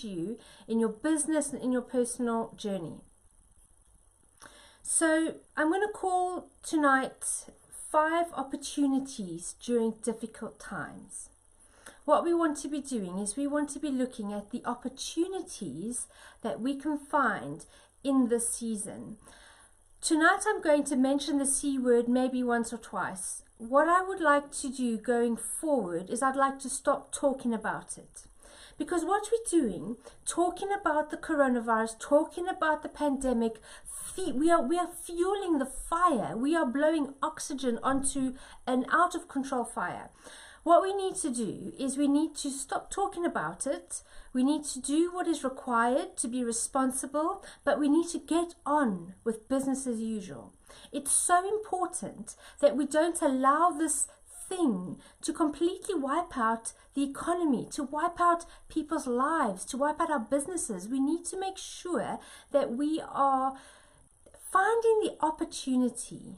challenge you in your business and in your personal journey. So I'm going to call tonight 5 opportunities during difficult times. What we want to be doing is we want to be looking at the opportunities that we can find in this season. Tonight I'm going to mention the C word maybe once or twice. What I would like to do going forward is I'd like to stop talking about it. Because what we're doing, talking about the coronavirus, talking about the pandemic, we are fueling the fire. We are blowing oxygen onto an out of control fire. What we need to do is we need to stop talking about it. We need to do what is required to be responsible, but we need to get on with business as usual. It's so important that we don't allow this thing to completely wipe out the economy, to wipe out people's lives, to wipe out our businesses. We need to make sure that we are finding the opportunity.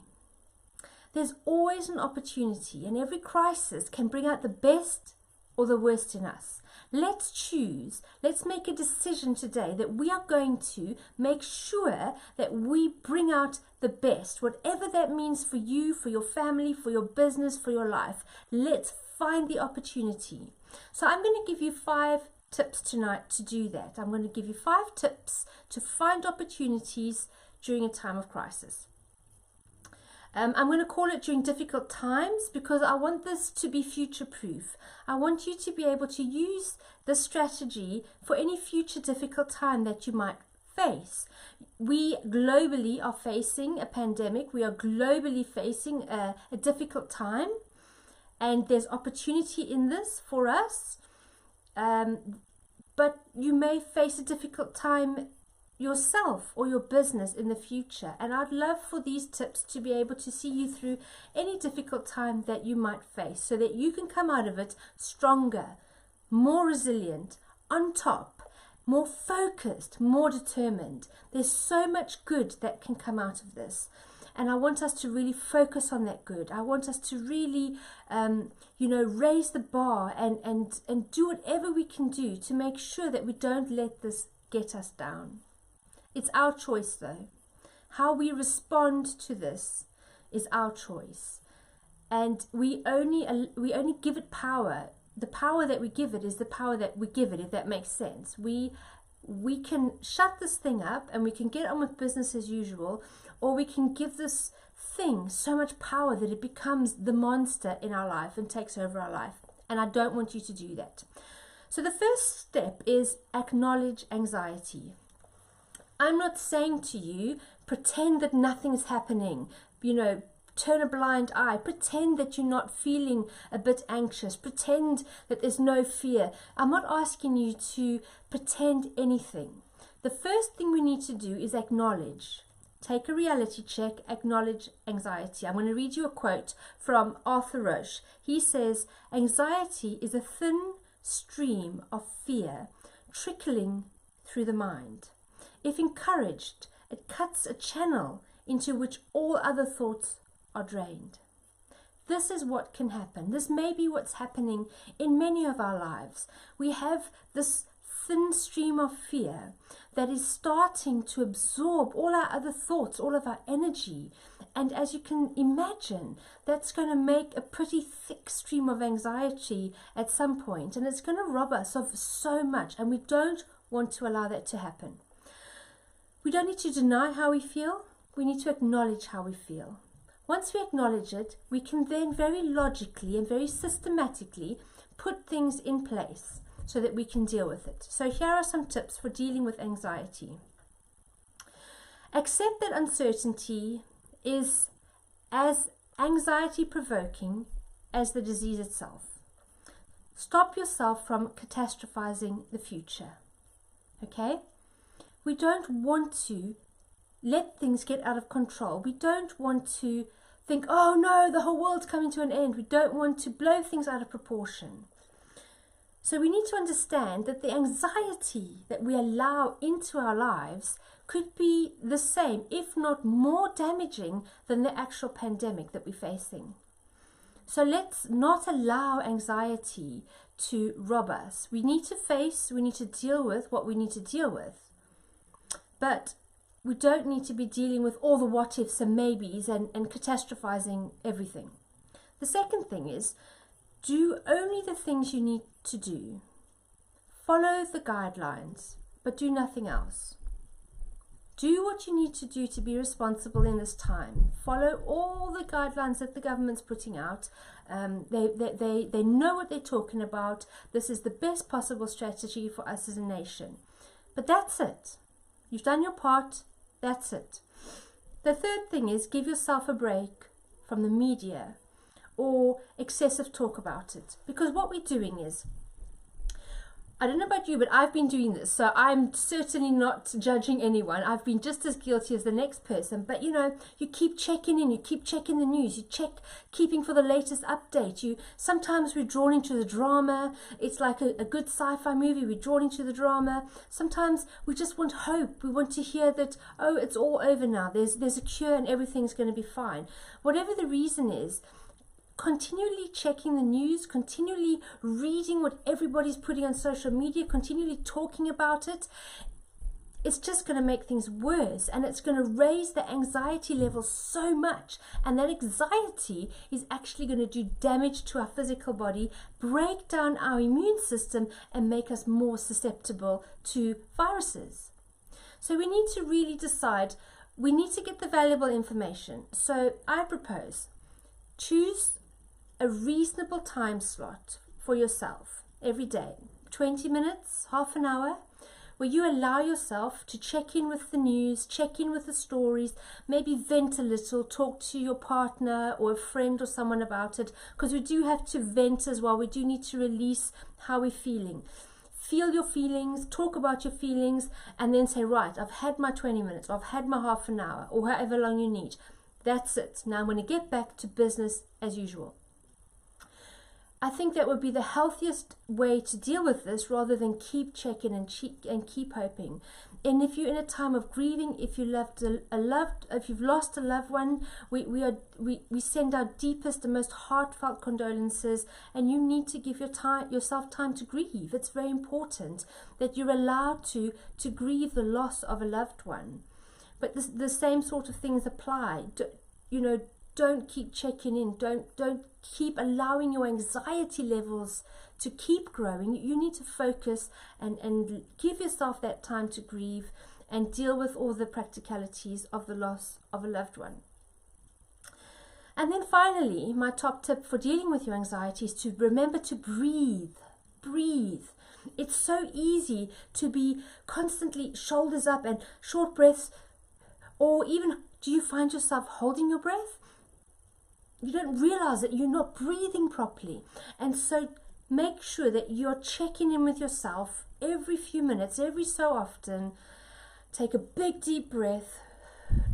There's always an opportunity, and every crisis can bring out the best or the worst in us. Let's choose, let's make a decision today that we are going to make sure that we bring out the best, whatever that means for you, for your family, for your business, for your life. Let's find the opportunity. So I'm going to give you 5 tips tonight to do that. I'm going to give you 5 tips to find opportunities during a time of crisis. I'm going to call it during difficult times because I want this to be future-proof. I want you to be able to use this strategy for any future difficult time that you might face. We globally are facing a pandemic. We are globally facing a difficult time, and there's opportunity in this for us. But you may face a difficult time yourself or your business in the future, and I'd love for these tips to be able to see you through any difficult time that you might face so that you can come out of it stronger, more resilient, on top, more focused, more determined. There's so much good that can come out of this, and I want us to really focus on that good. I want us to really raise the bar and do whatever we can do to make sure that we don't let this get us down. It's our choice though. How we respond to this is our choice. And we only give it power. The power that we give it is the power that we give it, if that makes sense. We can shut this thing up and we can get on with business as usual, or we can give this thing so much power that it becomes the monster in our life and takes over our life. And I don't want you to do that. So the first step is acknowledge anxiety. I'm not saying to you, pretend that nothing's happening, turn a blind eye, pretend that you're not feeling a bit anxious, pretend that there's no fear. I'm not asking you to pretend anything. The first thing we need to do is acknowledge. Take a reality check, acknowledge anxiety. I'm going to read you a quote from Arthur Roche. He says, "Anxiety is a thin stream of fear trickling through the mind. If encouraged, it cuts a channel into which all other thoughts are drained." This is what can happen. This may be what's happening in many of our lives. We have this thin stream of fear that is starting to absorb all our other thoughts, all of our energy. And as you can imagine, that's going to make a pretty thick stream of anxiety at some point, and it's going to rob us of so much, and we don't want to allow that to happen. We don't need to deny how we feel. We need to acknowledge how we feel. Once we acknowledge it, we can then very logically and very systematically put things in place so that we can deal with it. So here are some tips for dealing with anxiety. Accept that uncertainty is as anxiety-provoking as the disease itself. Stop yourself from catastrophizing the future. Okay? We don't want to let things get out of control. We don't want to think, oh no, the whole world's coming to an end. We don't want to blow things out of proportion. So we need to understand that the anxiety that we allow into our lives could be the same, if not more damaging than the actual pandemic that we're facing. So let's not allow anxiety to rob us. We need to deal with what we need to deal with. But we don't need to be dealing with all the what ifs and maybes and catastrophizing everything. The second thing is, do only the things you need to do. Follow the guidelines, but do nothing else. Do what you need to do to be responsible in this time. Follow all the guidelines that the government's putting out. They know what they're talking about. This is the best possible strategy for us as a nation. But that's it. You've done your part. That's it. The third thing is, give yourself a break from the media or excessive talk about it. Because what we're doing is, I don't know about you, but I've been doing this, so I'm certainly not judging anyone. I've been just as guilty as the next person. But you keep checking in, you keep checking the news, you keeping for the latest update. Sometimes we're drawn into the drama. It's like a good sci-fi movie. We're drawn into the drama. Sometimes we just want hope. We want to hear that, oh, it's all over now. There's a cure and everything's going to be fine. Whatever the reason is, continually checking the news, continually reading what everybody's putting on social media, continually talking about it, it's just going to make things worse, and it's going to raise the anxiety levels so much, and that anxiety is actually going to do damage to our physical body, break down our immune system, and make us more susceptible to viruses. So we need to really decide, we need to get the valuable information. So I propose, choose a reasonable time slot for yourself every day, 20 minutes, half an hour, where you allow yourself to check in with the news, check in with the stories, maybe vent a little, talk to your partner or a friend or someone about it, because we do have to vent as well. We do need to release how we're feeling. Feel your feelings, talk about your feelings, and then say, right, I've had my 20 minutes, I've had my half an hour, or however long you need. That's it. Now I'm going to get back to business as usual. I think that would be the healthiest way to deal with this, rather than keep checking and keep hoping. And if you're in a time of grieving, if you've lost a loved one, we send our deepest and most heartfelt condolences, and you need to give yourself time to grieve. It's very important that you're allowed to grieve the loss of a loved one. But the same sort of things apply. Don't keep checking in. Don't keep allowing your anxiety levels to keep growing. You need to focus and give yourself that time to grieve and deal with all the practicalities of the loss of a loved one. And then finally, my top tip for dealing with your anxiety is to remember to breathe. Breathe. It's so easy to be constantly shoulders up and short breaths, or even, do you find yourself holding your breath? You don't realize that you're not breathing properly. And so make sure that you're checking in with yourself every few minutes, every so often. Take a big deep breath,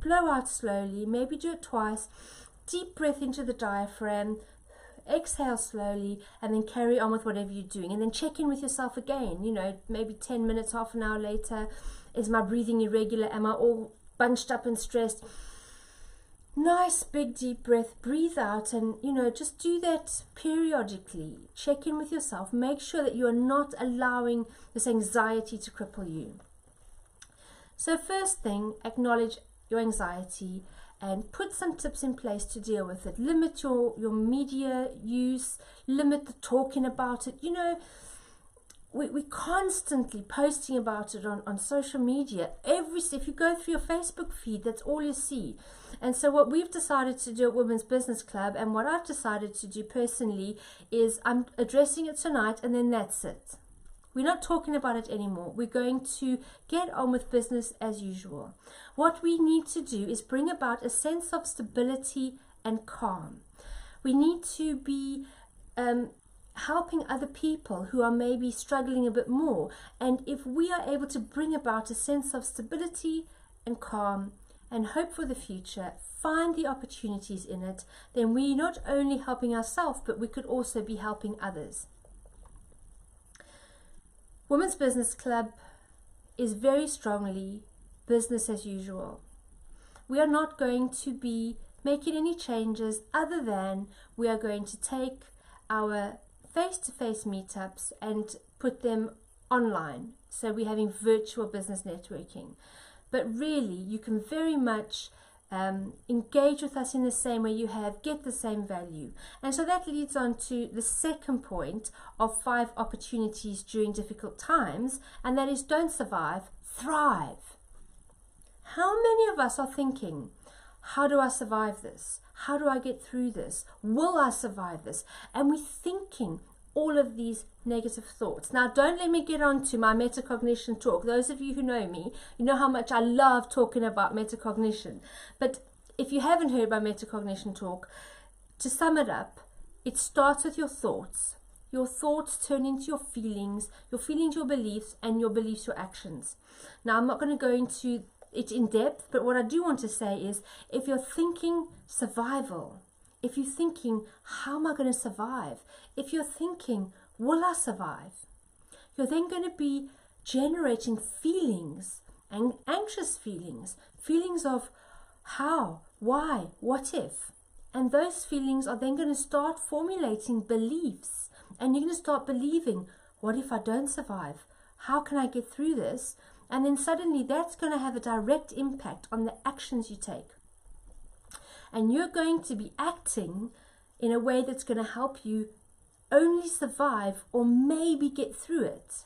blow out slowly, maybe do it twice. Deep breath into the diaphragm, exhale slowly, and then carry on with whatever you're doing. And then check in with yourself again, maybe 10 minutes, half an hour later. Is my breathing irregular? Am I all bunched up and stressed? Nice big deep breath, breathe out, and just do that periodically. Check in with yourself. Make sure that you are not allowing this anxiety to cripple you. So first thing, acknowledge your anxiety and put some tips in place to deal with it. Limit your media use, limit the talking about it. We're constantly posting about it on social media. If you go through your Facebook feed, that's all you see. And so what we've decided to do at Women's Business Club, and what I've decided to do personally, is I'm addressing it tonight, and then that's it. We're not talking about it anymore. We're going to get on with business as usual. What we need to do is bring about a sense of stability and calm. We need to be helping other people who are maybe struggling a bit more. And if we are able to bring about a sense of stability and calm and hope for the future, find the opportunities in it, then we're not only helping ourselves, but we could also be helping others. Women's Business Club is very strongly business as usual. We are not going to be making any changes other than we are going to take our face-to-face meetups and put them online. So we're having virtual business networking. But really, you can very much engage with us in the same way you have, get the same value. And so that leads on to the second point of 5 opportunities during difficult times, and that is don't survive, thrive. How many of us are thinking, how do I survive this? How do I get through this? Will I survive this? And we're thinking all of these negative thoughts. Now, don't let me get on to my metacognition talk. Those of you who know me, you know how much I love talking about metacognition. But if you haven't heard my metacognition talk, to sum it up, it starts with your thoughts. Your thoughts turn into your feelings your beliefs, and your beliefs your actions. Now, I'm not going to go into it in depth, but what I do want to say is, if you're thinking survival, if you're thinking, how am I going to survive? If you're thinking, will I survive? You're then going to be generating feelings, and anxious feelings of how, why, what if? And those feelings are then going to start formulating beliefs. And you're going to start believing, what if I don't survive? How can I get through this? And then suddenly that's going to have a direct impact on the actions you take. And you're going to be acting in a way that's going to help you only survive or maybe get through it.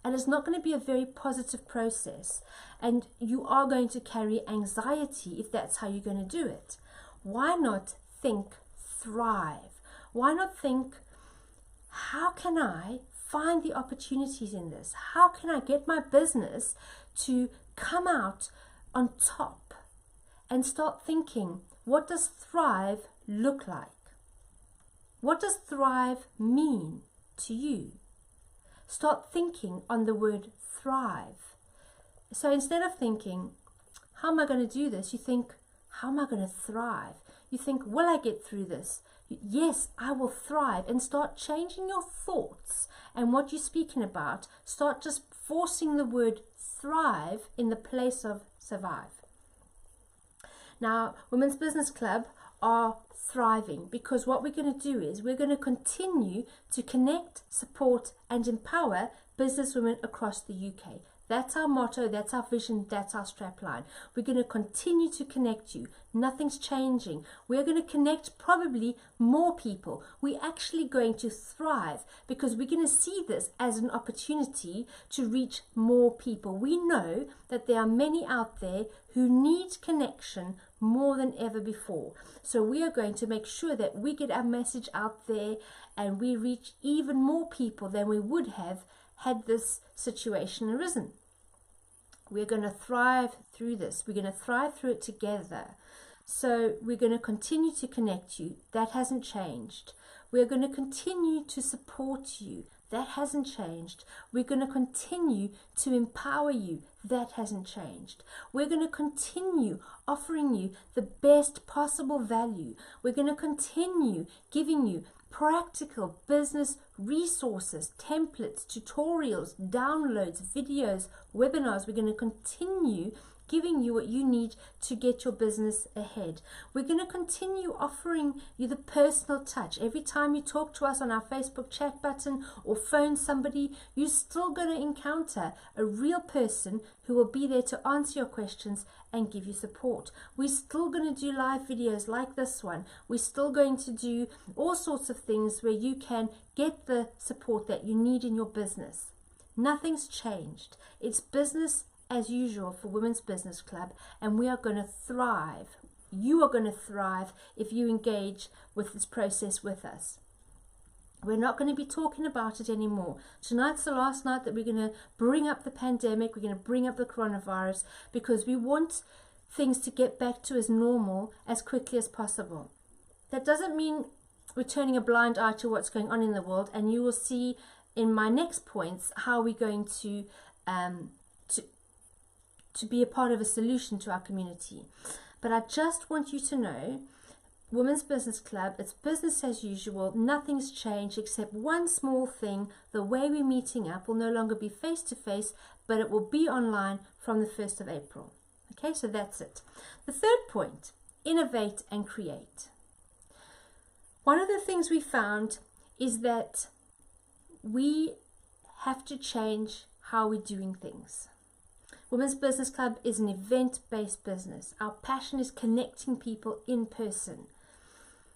And it's not going to be a very positive process. And you are going to carry anxiety if that's how you're going to do it. Why not think thrive? Why not think, how can I find the opportunities in this? How can I get my business to come out on top? And start thinking, what does thrive look like? What does thrive mean to you? Start thinking on the word thrive. So instead of thinking, how am I going to do this? You think, how am I going to thrive? You think, will I get through this? Yes, I will thrive. And start changing your thoughts and what you're speaking about. Start just forcing the word thrive in the place of survive. Now, Women's Business Club are thriving because what we're going to do is we're going to continue to connect, support and empower businesswomen across the UK. That's our motto, that's our vision, that's our strapline. We're going to continue to connect you. Nothing's changing. We're going to connect probably more people. We're actually going to thrive because we're going to see this as an opportunity to reach more people. We know that there are many out there who need connection more than ever before. So we are going to make sure that we get our message out there and we reach even more people than we would have had this situation arisen. We're going to thrive through this. We're going to thrive through it together. So we're going to continue to connect you. That hasn't changed. We're going to continue to support you. That hasn't changed. We're going to continue to empower you. That hasn't changed. We're going to continue offering you the best possible value. We're going to continue giving you practical business resources, templates, tutorials, downloads, videos, webinars. We're going to continue giving you what you need to get your business ahead. We're going to continue offering you the personal touch. Every time you talk to us on our Facebook chat button or phone somebody, you're still going to encounter a real person who will be there to answer your questions and give you support. We're still going to do live videos like this one. We're still going to do all sorts of things where you can get the support that you need in your business. Nothing's changed. It's business as usual for Women's Business Club, and we are going to thrive. You are going to thrive if you engage with this process with us. We're not going to be talking about it anymore. Tonight's the last night that we're going to bring up the pandemic. We're going to bring up the coronavirus because we want things to get back to as normal as quickly as possible. That doesn't mean we're turning a blind eye to what's going on in the world, and you will see in my next points how we're going to be a part of a solution to our community. But I just want you to know, Women's Business Club, it's business as usual. Nothing's changed except one small thing. The way we're meeting up will no longer be face to face, but it will be online from the 1st of April. Okay, so that's it. The third point Innovate and Create. One of the things we found is that we have to change how we're doing things. Women's Business Club is an event-based business. Our passion is connecting people in person.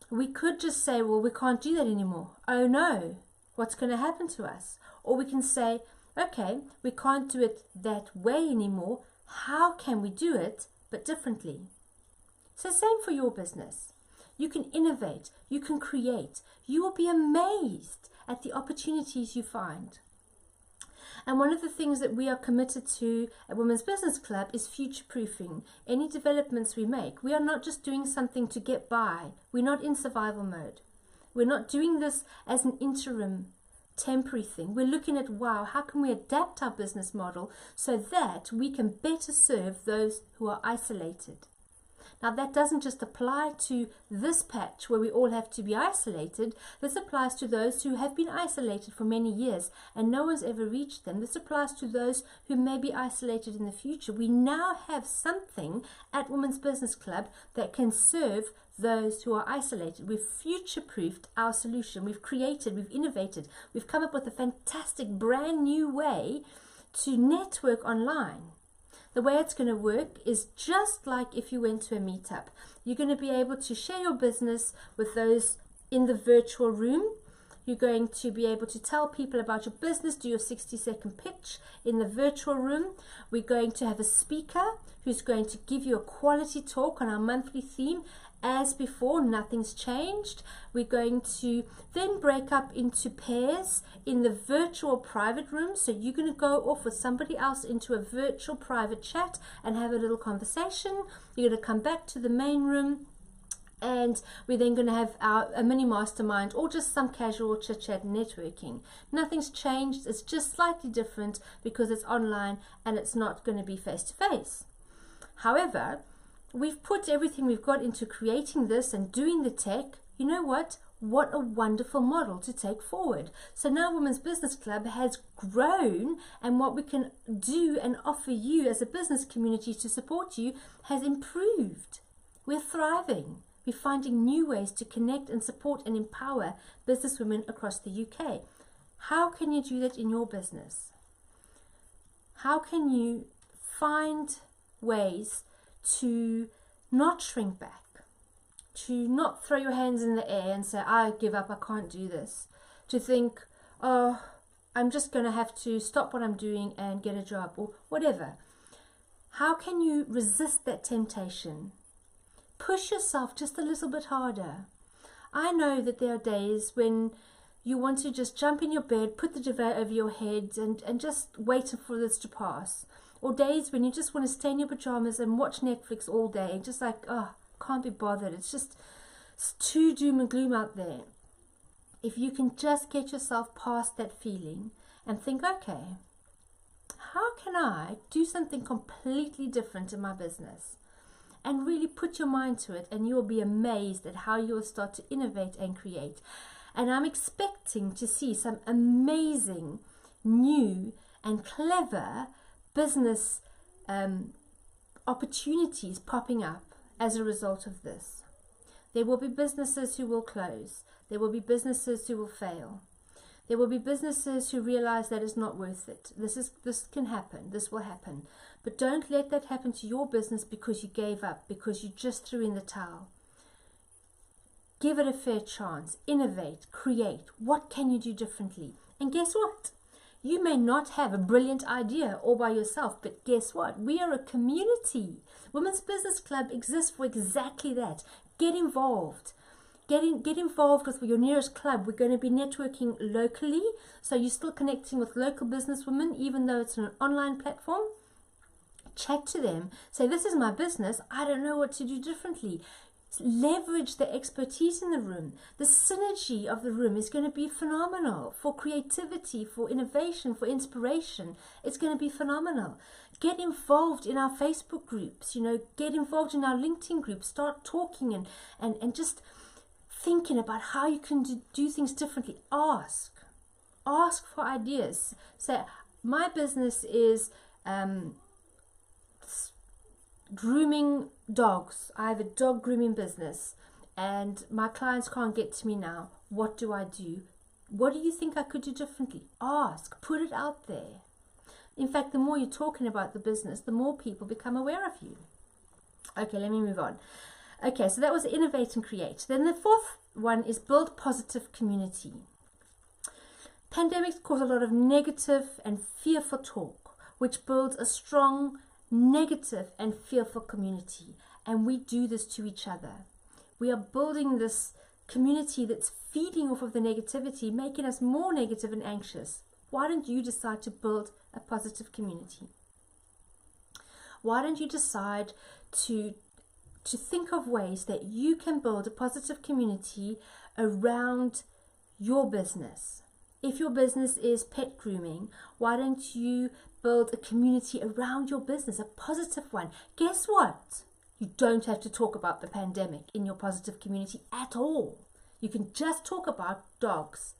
We could just say, well, we can't do that anymore. Oh no, what's going to happen to us? Or we can say, okay, we can't do it that way anymore. How can we do it, but differently? So same for your business. You can innovate, you can create. You will be amazed at the opportunities you find. And one of the things that we are committed to at Women's Business Club is future-proofing any developments we make. We are not just doing something to get by. We're not in survival mode. We're not doing this as an interim, temporary thing. We're looking at, wow, how can we adapt our business model so that we can better serve those who are isolated? Now, that doesn't just apply to this patch where we all have to be isolated. This applies to those who have been isolated for many years and no one's ever reached them. This applies to those who may be isolated in the future. We now have something at Women's Business Club that can serve those who are isolated. We've future-proofed our solution. We've created, we've innovated. We've come up with a fantastic brand new way to network online. The way it's going to work is just like if you went to a meetup. You're going to be able to share your business with those in the virtual room. You're going to be able to tell people about your business, do your 60-second pitch in the virtual room. We're going to have a speaker who's going to give you a quality talk on our monthly theme. As before, nothing's changed. We're going to then break up into pairs in the virtual private room. So you're going to go off with somebody else into a virtual private chat and have a little conversation. You're going to come back to the main room, and we're then going to have a mini mastermind or just some casual chit-chat networking. Nothing's changed. It's just slightly different because it's online and it's not going to be face-to-face. However, we've put everything we've got into creating this and doing the tech. You know what? What a wonderful model to take forward. So now Women's Business Club has grown, and what we can do and offer you as a business community to support you has improved. We're thriving. We're finding new ways to connect and support and empower businesswomen across the UK. How can you do that in your business? How can you find ways to not shrink back, to not throw your hands in the air and say, I give up, I can't do this, to think, oh, I'm just going to have to stop what I'm doing and get a job or whatever. How can you resist that temptation? Push yourself just a little bit harder. I know that there are days when you want to just jump in your bed, put the duvet over your head and just wait for this to pass. Or days when you just want to stay in your pajamas and watch Netflix all day, just like, oh, can't be bothered. It's too doom and gloom out there. If you can just get yourself past that feeling and think, okay, how can I do something completely different in my business? And really put your mind to it, and you'll be amazed at how you'll start to innovate and create. And I'm expecting to see some amazing, new and clever business opportunities popping up as a result of this. There will be businesses who will close. There will be businesses who will fail. There will be businesses who realize that it's not worth it. This can happen. This will happen. But don't let that happen to your business because you gave up, because you just threw in the towel. Give it a fair chance. Innovate, create. What can you do differently? And guess what? You may not have a brilliant idea all by yourself, but guess what? We are a community. Women's Business Club exists for exactly that. Get involved. Get involved with your nearest club. We're going to be networking locally, so you're still connecting with local businesswomen, even though it's an online platform. Chat to them. Say, this is my business. I don't know what to do differently. Leverage the expertise in the room. The synergy of the room is going to be phenomenal for creativity, for innovation, for inspiration. It's going to be phenomenal. Get involved in our Facebook groups, get involved in our LinkedIn groups. Start talking and just thinking about how you can do things differently. Ask for ideas. Say, my business is grooming dogs. I have a dog grooming business and my clients can't get to me now. What do I do? What do you think I could do differently? Ask, put it out there. In fact, the more you're talking about the business, the more people become aware of you. Okay, let me move on. Okay, so that was Innovate and Create. Then the fourth one is build positive community. Pandemics cause a lot of negative and fearful talk, which builds a strong negative and fearful community. And we do this to each other. We are building this community that's feeding off of the negativity, making us more negative and anxious. Why don't you decide to build a positive community? Why don't you decide to think of ways that you can build a positive community around your business? If your business is pet grooming, why don't you build a community around your business, a positive one? Guess what? You don't have to talk about the pandemic in your positive community at all. You can just talk about dogs,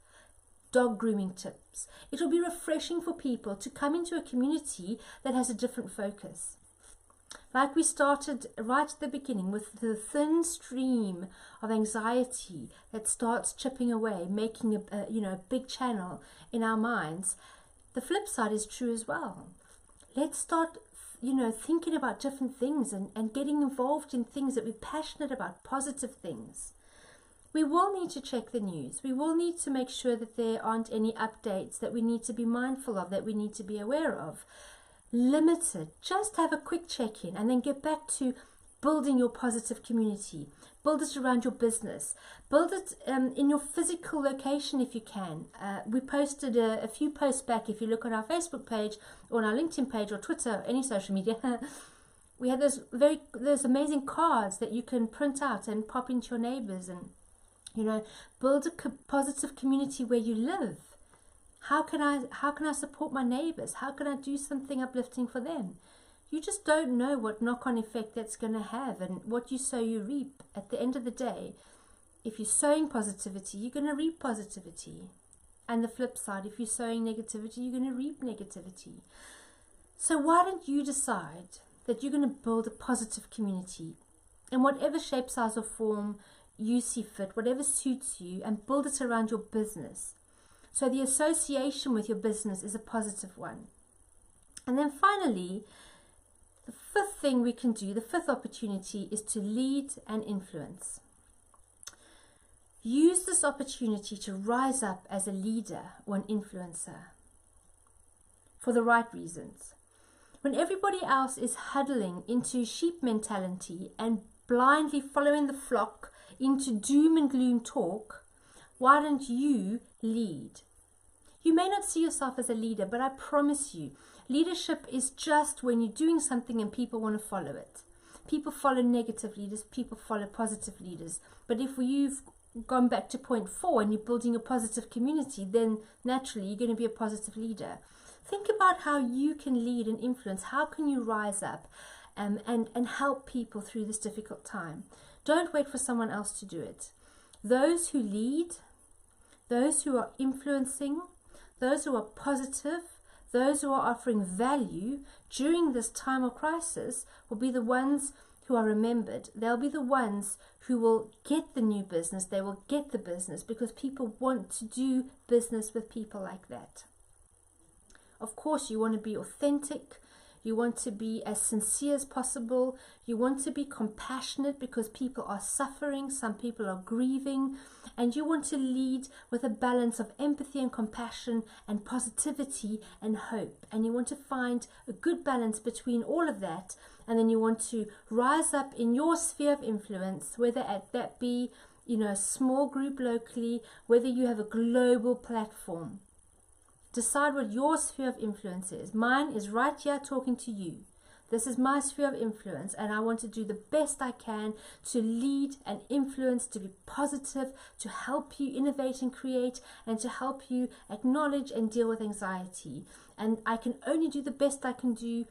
dog grooming tips. It will be refreshing for people to come into a community that has a different focus. Like we started right at the beginning with the thin stream of anxiety that starts chipping away, making a big channel in our minds. The flip side is true as well. Let's start thinking about different things and getting involved in things that we're passionate about, positive things. We will need to check the news. We will need to make sure that there aren't any updates that we need to be mindful of, that we need to be aware of. Limited. Just have a quick check-in and then get back to building your positive community. Build it around your business. Build it in your physical location if you can. We posted a few posts back. If you look on our Facebook page or on our LinkedIn page or Twitter, any social media, we had those amazing cards that you can print out and pop into your neighbors and build a positive community where you live. How can I support my neighbors? How can I do something uplifting for them? You just don't know what knock-on effect that's going to have, and what you sow, you reap. At the end of the day, if you're sowing positivity, you're going to reap positivity. And the flip side, if you're sowing negativity, you're going to reap negativity. So why don't you decide that you're going to build a positive community in whatever shape, size, or form you see fit, whatever suits you, and build it around your business. So the association with your business is a positive one. And then finally, the fifth thing we can do, the fifth opportunity, is to lead and influence. Use this opportunity to rise up as a leader or an influencer for the right reasons. When everybody else is huddling into sheep mentality and blindly following the flock into doom and gloom talk, why don't you lead? You may not see yourself as a leader, but I promise you, leadership is just when you're doing something and people want to follow it. People follow negative leaders, people follow positive leaders. But if you've gone back to point 4 and you're building a positive community, then naturally you're going to be a positive leader. Think about how you can lead and influence. How can you rise up and help people through this difficult time? Don't wait for someone else to do it. Those who lead, those who are influencing, those who are positive, those who are offering value during this time of crisis will be the ones who are remembered. They'll be the ones who will get the new business. They will get the business because people want to do business with people like that. Of course, you want to be authentic. You want to be as sincere as possible. You want to be compassionate because people are suffering. Some people are grieving. And you want to lead with a balance of empathy and compassion and positivity and hope. And you want to find a good balance between all of that. And then you want to rise up in your sphere of influence, whether that be, a small group locally, whether you have a global platform. Decide what your sphere of influence is. Mine is right here talking to you. This is my sphere of influence, and I want to do the best I can to lead and influence, to be positive, to help you innovate and create, and to help you acknowledge and deal with anxiety. And I can only do the best I can do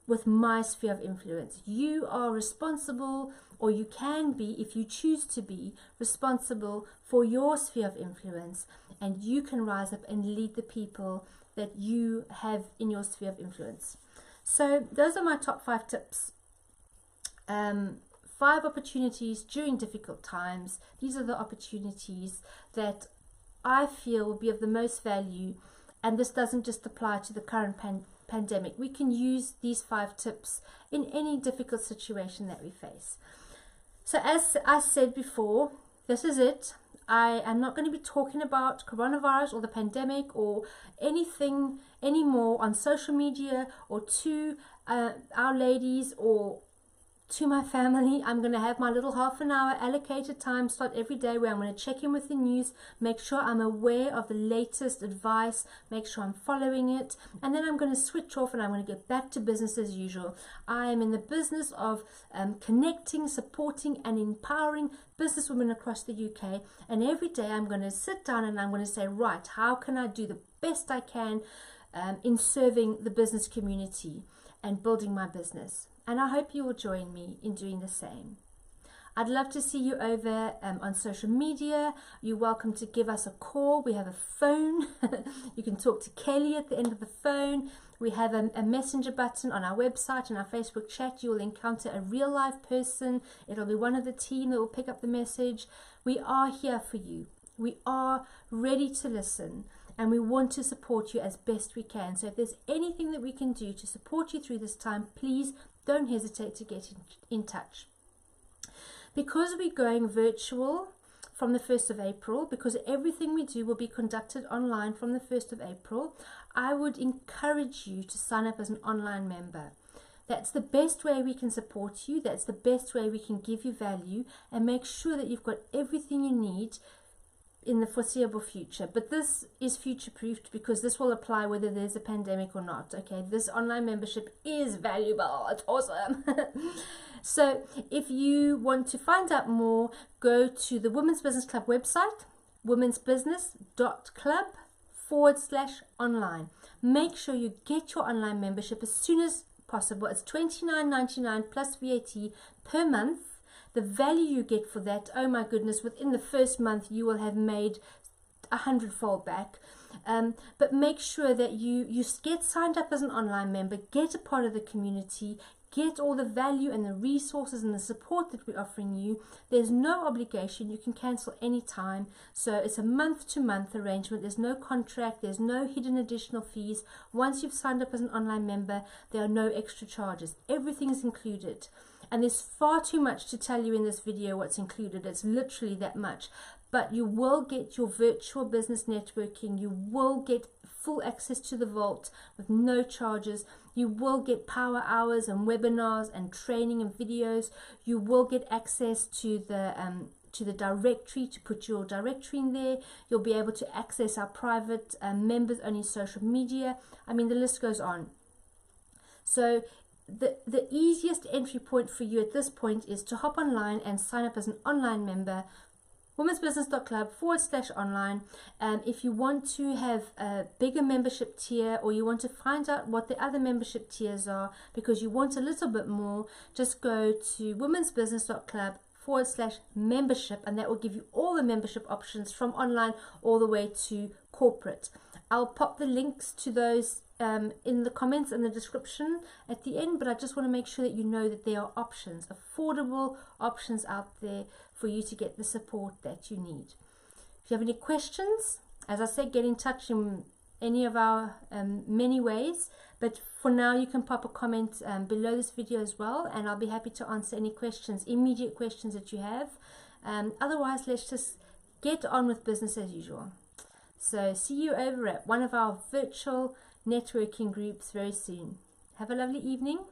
with my sphere of influence. You are responsible, or you can be, if you choose to be, responsible for your sphere of influence, and you can rise up and lead the people that you have in your sphere of influence. So those are my top 5 tips 5 opportunities during difficult times. These are the opportunities that I feel will be of the most value, and this doesn't just apply to the current pandemic. We can use these 5 tips in any difficult situation that we face. So as I said before, this is it. I am not going to be talking about coronavirus or the pandemic or anything anymore on social media or to our ladies or to my family. I'm going to have my little half an hour allocated time slot every day where I'm going to check in with the news, make sure I'm aware of the latest advice, make sure I'm following it, and then I'm going to switch off and I'm going to get back to business as usual. I am in the business of connecting, supporting and empowering businesswomen across the UK, and every day I'm going to sit down and I'm going to say, right, how can I do the best I can in serving the business community and building my business. And I hope you will join me in doing the same. I'd love to see you over on social media. You're welcome to give us a call. We have a phone. You can talk to Kelly at the end of the phone. We have a messenger button on our website and our Facebook chat. You will encounter a real life person. It'll be one of the team that will pick up the message. We are here for you. We are ready to listen. And we want to support you as best we can. So if there's anything that we can do to support you through this time, please don't hesitate to get in touch. Because we're going virtual from the 1st of April, because everything we do will be conducted online from the 1st of April, I would encourage you to sign up as an online member. That's the best way we can support you. That's the best way we can give you value and make sure that you've got everything you need in the foreseeable future. But this is future proofed because this will apply whether there's a pandemic or not. Okay, this online membership is valuable. It's awesome. So if you want to find out more, go to the Women's Business Club website, womensbusiness.club/online. Make sure you get your online membership as soon as possible. It's $29.99 plus VAT per month. The value you get for that, oh my goodness, within the first month you will have made 100-fold back. But make sure that you get signed up as an online member, get a part of the community, get all the value and the resources and the support that we're offering you. There's no obligation. You can cancel any time. So it's a month-to-month arrangement. There's no contract. There's no hidden additional fees. Once you've signed up as an online member, there are no extra charges. Everything's included. And there's far too much to tell you in this video what's included. It's literally that much. But you will get your virtual business networking. You will get full access to the vault with no charges. You will get power hours and webinars and training and videos. You will get access to the directory, to put your directory in there. You'll be able to access our private members only social media. I mean, the list goes on. So the easiest entry point for you at this point is to hop online and sign up as an online member, womensbusiness.club/online. If you want to have a bigger membership tier, or you want to find out what the other membership tiers are because you want a little bit more, just go to womensbusiness.club/membership, and that will give you all the membership options from online all the way to corporate. I'll pop the links to those in the comments and the description at the end, but I just want to make sure that you know that there are options, affordable options out there for you to get the support that you need. If you have any questions, as I said, get in touch in any of our many ways, but for now you can pop a comment below this video as well, and I'll be happy to answer any questions, immediate questions that you have. Otherwise, let's just get on with business as usual. So see you over at one of our virtual networking groups very soon. Have a lovely evening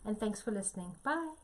and thanks for listening. Bye.